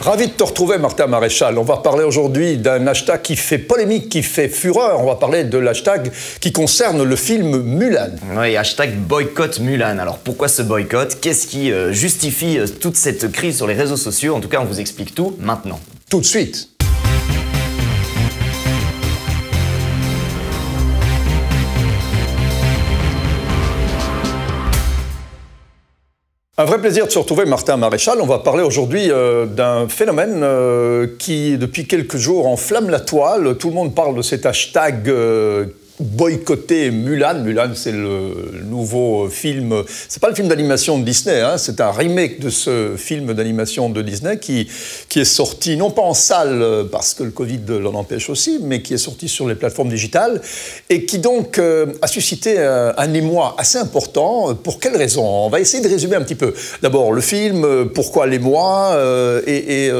Ravi de te retrouver, Martin Maréchal. On va parler aujourd'hui d'un hashtag qui fait polémique, qui fait fureur. On va parler de l'hashtag qui concerne le film Mulan. Oui, hashtag boycott Mulan. Alors pourquoi ce boycott? Qu'est-ce qui justifie toute cette crise sur les réseaux sociaux? En tout cas, on vous explique tout maintenant. Tout de suite. Un vrai plaisir de se retrouver, Martin Maréchal. On va parler aujourd'hui d'un phénomène qui, depuis quelques jours, enflamme la toile. Tout le monde parle de cet hashtag boycotter Mulan. Mulan, c'est le nouveau film. C'est pas le film d'animation de Disney, hein, c'est un remake de ce film d'animation de Disney qui est sorti, non pas en salle, parce que le Covid l'en empêche aussi, mais qui est sorti sur les plateformes digitales et qui donc a suscité un émoi assez important. Pour quelles raisons? On va essayer de résumer un petit peu. D'abord, le film, pourquoi l'émoi et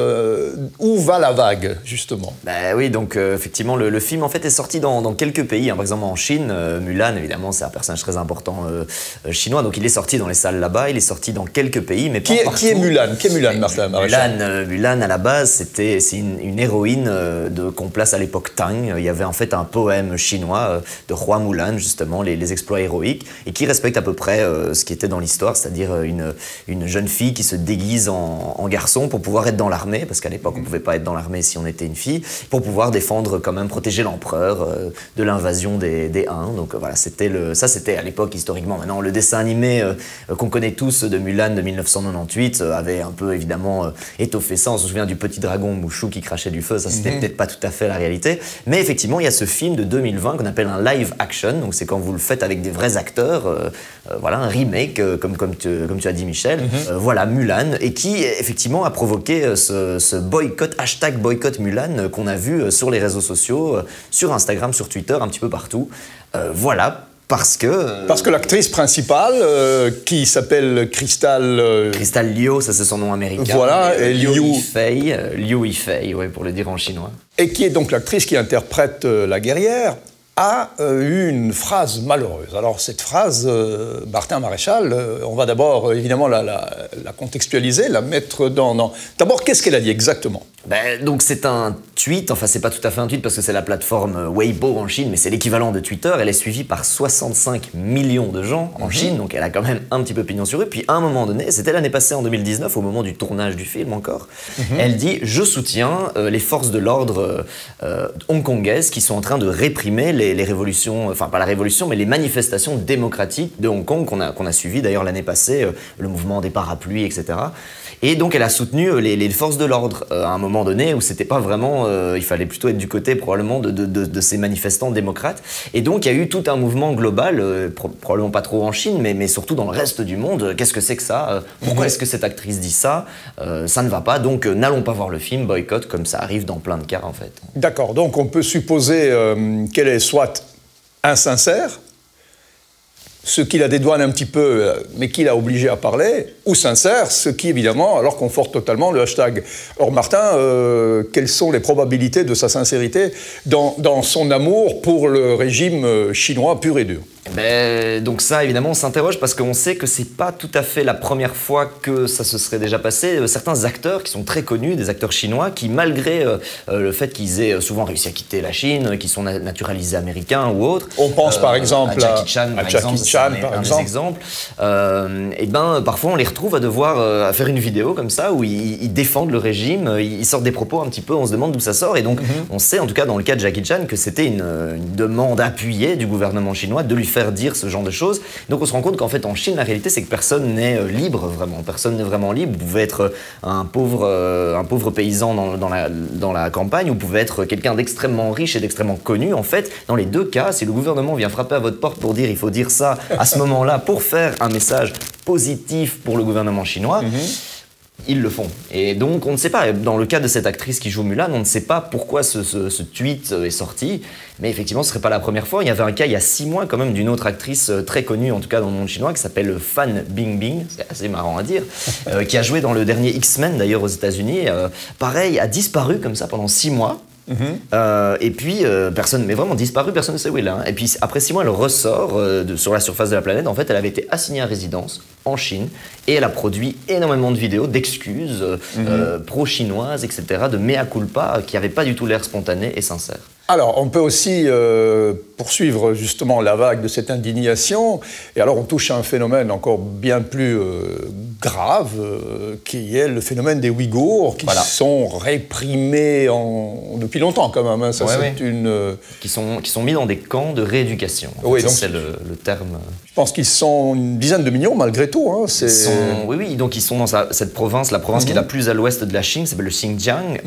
où va la vague, justement? Ben oui, donc effectivement, le film en fait est sorti dans quelques pays, hein. Par exemple en Chine, Mulan, évidemment, c'est un personnage très important chinois, donc il est sorti dans les salles là-bas, il est sorti dans quelques pays, mais pas partout. Qui est Mulan, Martin Maréchal? Mulan, à la base, c'est une héroïne qu'on place à l'époque Tang. Il y avait en fait un poème chinois de Roi Mulan, justement, les exploits héroïques, et qui respecte à peu près ce qui était dans l'histoire, c'est-à-dire une jeune fille qui se déguise en garçon pour pouvoir être dans l'armée, parce qu'à l'époque, on ne pouvait pas être dans l'armée si on était une fille, pour pouvoir défendre, quand même, protéger l'empereur de l'invasion des Huns. Donc voilà, ça c'était à l'époque historiquement. Maintenant, le dessin animé qu'on connaît tous de Mulan de 1998 avait un peu évidemment étoffé ça. On se souvient du petit dragon Mouchou qui crachait du feu, ça c'était peut-être pas tout à fait la réalité. Mais effectivement, il y a ce film de 2020 qu'on appelle un live action, donc c'est quand vous le faites avec des vrais acteurs, voilà, un remake, comme tu as dit Michel, voilà, Mulan, et qui effectivement a provoqué ce boycott, hashtag boycott Mulan qu'on a vu sur les réseaux sociaux, sur Instagram, sur Twitter, un petit peu partout. Voilà, parce que l'actrice principale, qui s'appelle Crystal Liu, ça c'est son nom américain. Voilà, et Liu Yifei, ouais, pour le dire en chinois. Et qui est donc l'actrice qui interprète la guerrière, a eu une phrase malheureuse. Alors cette phrase, Martin Maréchal, on va d'abord évidemment la contextualiser, la mettre dans... D'abord, qu'est-ce qu'elle a dit exactement? Donc c'est un tweet, enfin c'est pas tout à fait un tweet parce que c'est la plateforme Weibo en Chine, mais c'est l'équivalent de Twitter. Elle est suivie par 65 millions de gens en Chine, donc elle a quand même un petit peu pignon sur rue. Puis à un moment donné, c'était l'année passée en 2019, au moment du tournage du film encore, elle dit « Je soutiens les forces de l'ordre hongkongaises qui sont en train de réprimer les révolutions, enfin pas la révolution, mais les manifestations démocratiques de Hong Kong qu'on a suivies d'ailleurs l'année passée, le mouvement des parapluies, etc. » Et donc elle a soutenu les forces de l'ordre à un moment donné où c'était pas vraiment, il fallait plutôt être du côté probablement de ces manifestants démocrates. Et donc il y a eu tout un mouvement global, probablement pas trop en Chine, mais surtout dans le reste du monde. Qu'est-ce que c'est que ça? Pourquoi est-ce que cette actrice dit ça? Ça ne va pas, donc n'allons pas voir le film, boycott, comme ça arrive dans plein de cas en fait. D'accord, donc on peut supposer qu'elle est soit insincère, ce qui la dédouane un petit peu, mais qui l'a obligé à parler, ou sincère, ce qui, évidemment, alors conforte totalement le hashtag. Or, Martin, quelles sont les probabilités de sa sincérité dans son amour pour le régime chinois pur et dur? Donc ça, évidemment, on s'interroge parce qu'on sait que c'est pas tout à fait la première fois que ça se serait déjà passé. Certains acteurs qui sont très connus, des acteurs chinois, qui malgré le fait qu'ils aient souvent réussi à quitter la Chine, qui sont naturalisés américains ou autres. On pense par exemple à Jackie Chan, par exemple. Et ben parfois on les retrouve à devoir faire une vidéo comme ça où ils défendent le régime, ils sortent des propos un petit peu, on se demande d'où ça sort. Et donc on sait en tout cas dans le cas de Jackie Chan que c'était une demande appuyée du gouvernement chinois de lui faire dire ce genre de choses. Donc on se rend compte qu'en fait en Chine la réalité c'est que personne n'est libre vraiment, personne n'est vraiment libre. Vous pouvez être un pauvre paysan dans la campagne, vous pouvez être quelqu'un d'extrêmement riche et d'extrêmement connu. En fait dans les deux cas, si le gouvernement vient frapper à votre porte pour dire il faut dire ça à ce moment-là pour faire un message positif pour le gouvernement chinois, ils le font. Et donc, on ne sait pas. Dans le cas de cette actrice qui joue Mulan, on ne sait pas pourquoi ce tweet est sorti. Mais effectivement, ce ne serait pas la première fois. Il y avait un cas il y a 6 mois quand même d'une autre actrice très connue, en tout cas dans le monde chinois, qui s'appelle Fan Bingbing. C'est assez marrant à dire. Qui a joué dans le dernier X-Men d'ailleurs aux États-Unis. Pareil, a disparu comme ça pendant 6 mois. Et puis, personne, mais vraiment disparu, personne ne sait où elle est. Hein. Et puis, après 6 mois, elle ressort sur la surface de la planète. En fait, elle avait été assignée à résidence en Chine et elle a produit énormément de vidéos d'excuses pro-chinoises, etc., de mea culpa qui n'avaient pas du tout l'air spontané et sincère. Alors, on peut aussi poursuivre justement la vague de cette indignation, et alors on touche à un phénomène encore bien plus grave, qui est le phénomène des Ouïghours, qui sont réprimés depuis longtemps quand même. Hein. Ça, c'est une... Qui sont mis dans des camps de rééducation. Oui, c'est le terme. Je pense qu'ils sont une dizaine de millions malgré tout. Hein. Oui, donc ils sont dans cette province, la province qui est la plus à l'ouest de la Chine, qui s'appelle le Xinjiang.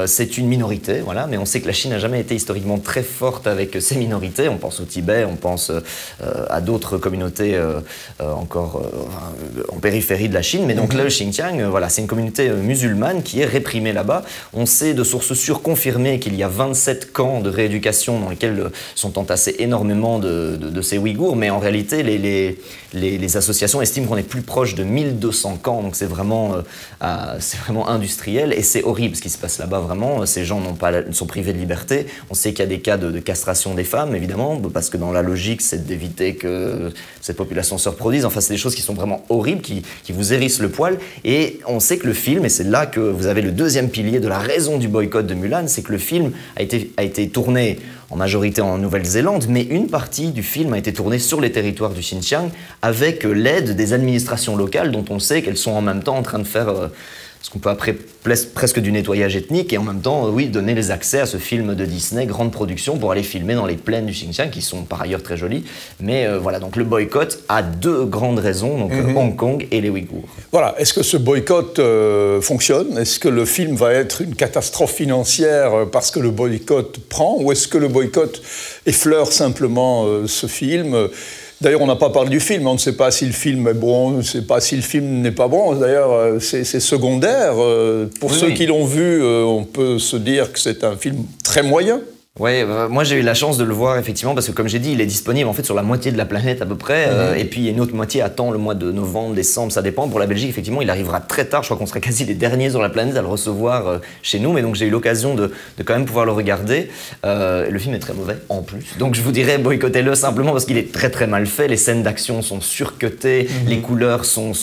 C'est une minorité, voilà, mais on sait que la Chine n'a jamais été historiquement très forte avec ces minorités. On pense au Tibet, on pense à d'autres communautés encore en périphérie de la Chine. Mais donc là, le Xinjiang, voilà, c'est une communauté musulmane qui est réprimée là-bas. On sait de sources sûres confirmées qu'il y a 27 camps de rééducation dans lesquels sont entassés énormément de ces Ouïghours. Mais en réalité, les associations estiment qu'on est plus proche de 1200 camps. Donc c'est vraiment industriel et c'est horrible ce qui se passe là-bas vraiment. Ces gens sont privés de liberté. On sait qu'il y a des cas de castration des femmes, évidemment, parce que dans la logique, c'est d'éviter que cette population se reproduise. Enfin, c'est des choses qui sont vraiment horribles, qui vous hérissent le poil. Et on sait que le film, et c'est là que vous avez le deuxième pilier de la raison du boycott de Mulan, c'est que le film a été tourné en majorité en Nouvelle-Zélande, mais une partie du film a été tournée sur les territoires du Xinjiang avec l'aide des administrations locales dont on sait qu'elles sont en même temps en train de faire ce qu'on peut appeler presque du nettoyage ethnique et en même temps, donner les accès à ce film de Disney, grande production, pour aller filmer dans les plaines du Xinjiang, qui sont par ailleurs très jolies. Mais voilà, donc le boycott a deux grandes raisons, donc Hong Kong et les Ouïghours. Voilà, est-ce que ce boycott fonctionne? Est-ce que le film va être une catastrophe financière parce que le boycott prend? Ou est-ce que le boycott effleure simplement ce film? D'ailleurs, on n'a pas parlé du film, on ne sait pas si le film est bon, on ne sait pas si le film n'est pas bon. D'ailleurs, c'est secondaire. Pour ceux qui l'ont vu, on peut se dire que c'est un film très moyen. Ouais, moi j'ai eu la chance de le voir effectivement parce que comme j'ai dit, il est disponible en fait sur la moitié de la planète à peu près et puis une autre moitié attend le mois de novembre, décembre, ça dépend. Pour la Belgique effectivement, il arrivera très tard, je crois qu'on sera quasi les derniers sur la planète à le recevoir chez nous, mais donc j'ai eu l'occasion de quand même pouvoir le regarder. Le film est très mauvais en plus, donc je vous dirais boycottez-le simplement parce qu'il est très très mal fait, les scènes d'action sont surcutées, les couleurs sont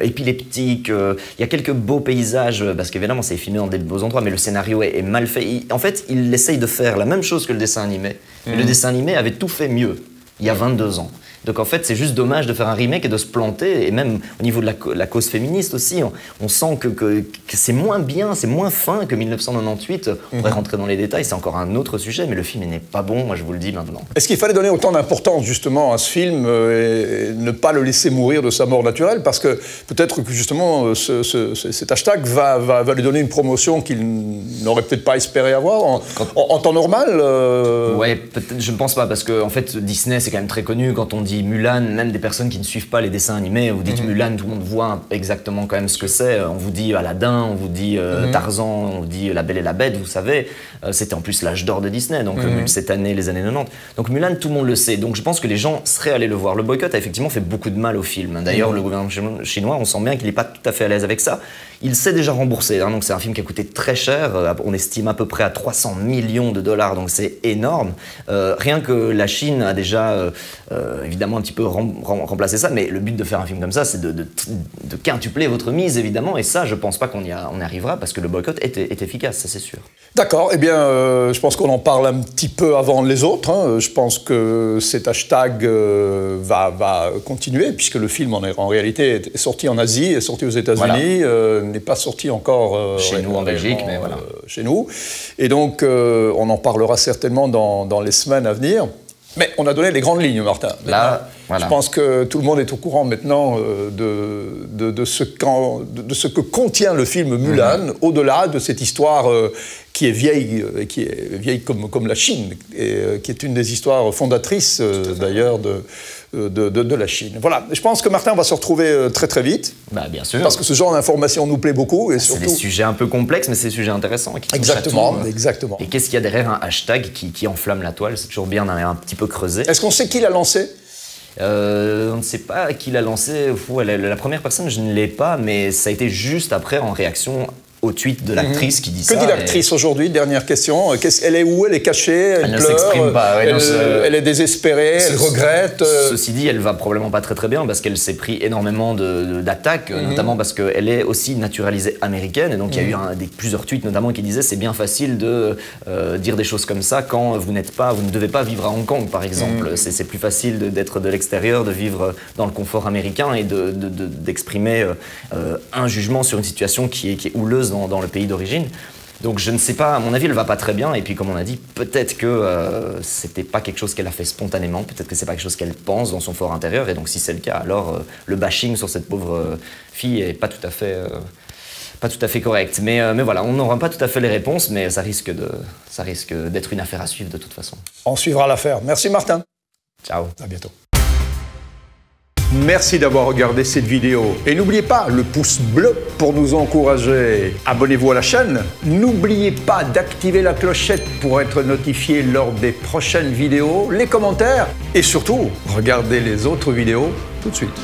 épileptiques, il y a quelques beaux paysages parce qu'évidemment c'est filmé dans des beaux endroits, mais le scénario est mal fait. En fait, il essaye de faire la même chose que le dessin animé. Mais le dessin animé avait tout fait mieux, il y a 22 ans. Donc en fait, c'est juste dommage de faire un remake et de se planter. Et même au niveau de la cause féministe aussi, on sent que c'est moins bien, c'est moins fin que 1998. On pourrait rentrer dans les détails, c'est encore un autre sujet, mais le film n'est pas bon, moi je vous le dis maintenant. Est-ce qu'il fallait donner autant d'importance justement à ce film et ne pas le laisser mourir de sa mort naturelle? Parce que peut-être que justement cet hashtag va lui donner une promotion qu'il n'aurait peut-être pas espéré avoir en temps normal. Ouais, peut-être, je ne pense pas, parce que en fait Disney c'est quand même très connu. Quand on dit Mulan, même des personnes qui ne suivent pas les dessins animés, vous dites Mulan, tout le monde voit exactement quand même ce que c'est. On vous dit Aladdin, on vous dit Tarzan, on vous dit La Belle et la Bête, vous savez. C'était en plus l'âge d'or de Disney, donc cette année, les années 90. Donc Mulan, tout le monde le sait. Donc je pense que les gens seraient allés le voir. Le boycott a effectivement fait beaucoup de mal au film. D'ailleurs, le gouvernement chinois, on sent bien qu'il n'est pas tout à fait à l'aise avec ça. Il s'est déjà remboursé, hein, donc c'est un film qui a coûté très cher. On estime à peu près à 300 millions de dollars, donc c'est énorme. Rien que la Chine a déjà évidemment un petit peu remplacer ça, mais le but de faire un film comme ça, c'est de quintupler votre mise, évidemment, et ça, je pense pas qu'on y arrivera, parce que le boycott est efficace, ça c'est sûr. D'accord, eh bien, je pense qu'on en parle un petit peu avant les autres. Hein. Je pense que cet hashtag va continuer, puisque le film, en réalité, est sorti en Asie, est sorti aux États-Unis, n'est pas sorti encore chez nous en Belgique, mais voilà. Chez nous. Et donc, on en parlera certainement dans les semaines à venir. Mais on a donné les grandes lignes, Martin. Là, voilà. Je pense que tout le monde est au courant maintenant de ce que contient le film Mulan, au-delà de cette histoire qui est vieille comme la Chine, et qui est une des histoires fondatrices d'ailleurs de la Chine. Voilà, je pense que Martin, on va se retrouver très très vite. Bah, bien sûr. Parce que ce genre d'information nous plaît beaucoup. C'est des sujets un peu complexes, mais c'est des sujets intéressants. Qui exactement, exactement. Et qu'est-ce qu'il y a derrière un hashtag qui enflamme la toile? C'est toujours bien d'aller un petit peu creuser. Est-ce qu'on sait qui l'a lancé? On ne sait pas qui l'a lancé. La première personne, je ne l'ai pas, mais ça a été juste après en réaction au tweet de l'actrice qui dit ça. Que dit l'actrice aujourd'hui? Dernière question. Elle est où? Elle est cachée? Elle ne pleure, s'exprime pas. Ouais, elle est désespérée? Elle regrette? Ceci dit, elle va probablement pas très bien parce qu'elle s'est pris énormément d'attaques, notamment parce qu'elle est aussi naturalisée américaine. Et donc il y a eu plusieurs tweets notamment qui disaient c'est bien facile de dire des choses comme ça quand vous ne devez pas vivre à Hong Kong par exemple. C'est plus facile d'être de l'extérieur, de vivre dans le confort américain et d'exprimer un jugement sur une situation qui est houleuse dans le pays d'origine. Donc je ne sais pas, à mon avis elle va pas très bien et puis comme on a dit, peut-être que c'était pas quelque chose qu'elle a fait spontanément, peut-être que c'est pas quelque chose qu'elle pense dans son fort intérieur et donc si c'est le cas, alors le bashing sur cette pauvre fille est pas tout à fait correct. Mais voilà, on n'aura pas tout à fait les réponses, mais ça risque d'être une affaire à suivre de toute façon. On suivra l'affaire. Merci Martin. Ciao. À bientôt. Merci d'avoir regardé cette vidéo. Et n'oubliez pas le pouce bleu pour nous encourager. Abonnez-vous à la chaîne. N'oubliez pas d'activer la clochette pour être notifié lors des prochaines vidéos, les commentaires et surtout, regardez les autres vidéos tout de suite.